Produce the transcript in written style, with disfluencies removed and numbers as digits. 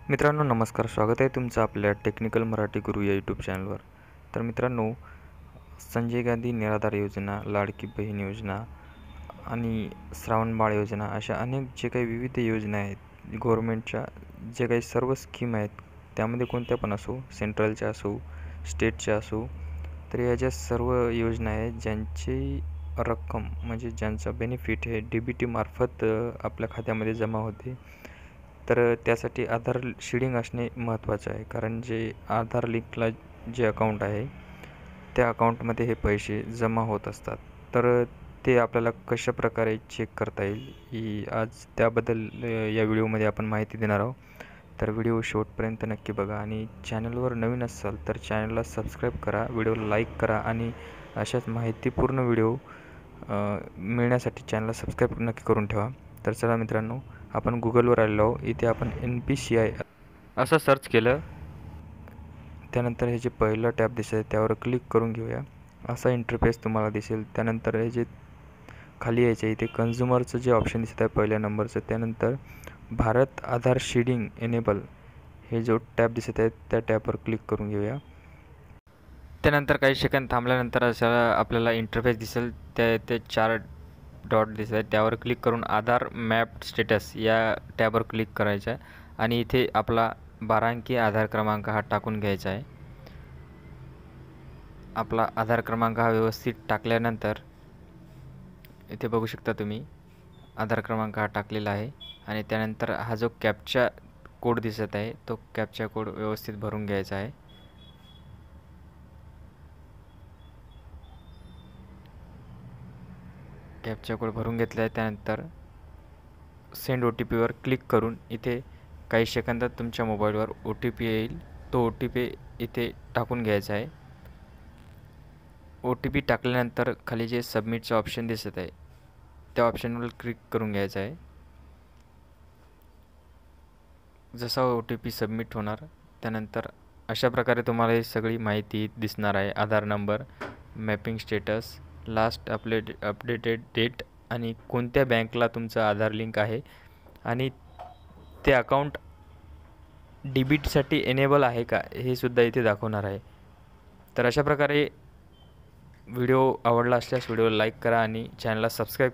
मित्रांनो नमस्कार, स्वागत आहे तुमचं आपल्या टेक्निकल मराठी गुरु या यूट्यूब चॅनलवर। तर मित्रांनो, संजय गांधी निराधार योजना, लाडकी बहीण योजना आणि श्रावणबाळ योजना अशा अनेक जे काही विविध योजना आहेत गव्हर्मेंटच्या, जे काही सर्व स्कीम आहेत, त्यामध्ये कोणत्या पण असो, सेंट्रलच्या असो, स्टेटच्या असो, तर या ज्या सर्व योजना आहेत ज्यांची रक्कम म्हणजे ज्यांचा बेनिफिट हे DBT मार्फत आपल्या खात्यामध्ये जमा होते, तर त्यासाठी आधार शीडिंग असणे महत्त्वाचं आहे। कारण जे आधार लिंकला जे अकाउंट आहे त्या अकाउंटमध्ये हे पैसे जमा होत असतात। तर ते आपल्याला कशाप्रकारे चेक करता येईल ही आज त्याबद्दल या व्हिडिओमध्ये आपण माहिती देणार आहोत। तर व्हिडिओ शेवटपर्यंत नक्की बघा आणि चॅनलवर नवीन असाल तर चॅनलला सबस्क्राईब करा, व्हिडिओला लाईक करा आणि अशाच माहितीपूर्ण व्हिडिओ मिळण्यासाठी चॅनलला सबस्क्राईब नक्की करून ठेवा। तर चला मित्रांनो, आपण गुगलवर आलेलो आहोत। इथे आपण NPCI असं सर्च केलं, त्यानंतर हे जे पहिलं टॅब दिसत आहे त्यावर क्लिक करून घेऊया। असा इंटरफेस तुम्हाला दिसेल। त्यानंतर हे जे खाली यायचे इथे कन्झ्युमरचं जे ऑप्शन दिसत आहे पहिल्या नंबरचं, त्यानंतर भारत आधार शीडिंग एनेबल हे जो टॅब दिसत आहे त्या टॅबवर क्लिक करून घेऊया। त्यानंतर काही सेकंद थांबल्यानंतर असा आपल्याला इंटरफेस दिसेल। ते 4 डॉट दिसत आहे त्यावर क्लिक करून आधार मॅप स्टेटस या टॅबवर क्लिक करायचं आहे आणि इथे आपला 12 अंकी आधार क्रमांक हा टाकून घ्यायचा आहे। आपला आधार क्रमांक हा व्यवस्थित टाकल्यानंतर इथे बघू शकता तुम्ही आधार क्रमांक हा टाकलेला आहे आणि त्यानंतर हा जो कॅप्चा कोड दिसत आहे तो कॅप्चा कोड व्यवस्थित भरून घ्यायचा आहे। कॅप्चा कोड भरून घेतला आहे त्यानंतर सेंड OTP वर क्लिक करून इथे काही सेकंदात तुमच्या मोबाईलवर OTP येईल। तो OTP इथे टाकून घ्यायचा आहे। OTP टाकल्यानंतर खाली जे सबमिटचं ऑप्शन दिसत आहे त्या ऑप्शनवर क्लिक करून घ्यायचं आहे। जसा OTP सबमिट होणार त्यानंतर अशा प्रकारे तुम्हाला ही सगळी माहिती दिसणार आहे। Aadhaar number, mapping status, last updated date आणि कोणत्या बँकला तुमचं आधार लिंक आहे आणि ते अकाउंट DBTसाठी एनेबल आहे का हे सुद्धा इथे दाखवणार आहे। तर अशा प्रकारे व्हिडिओ आवडला असल्यास व्हिडिओला लाईक करा आणि चॅनलला सबस्क्राईब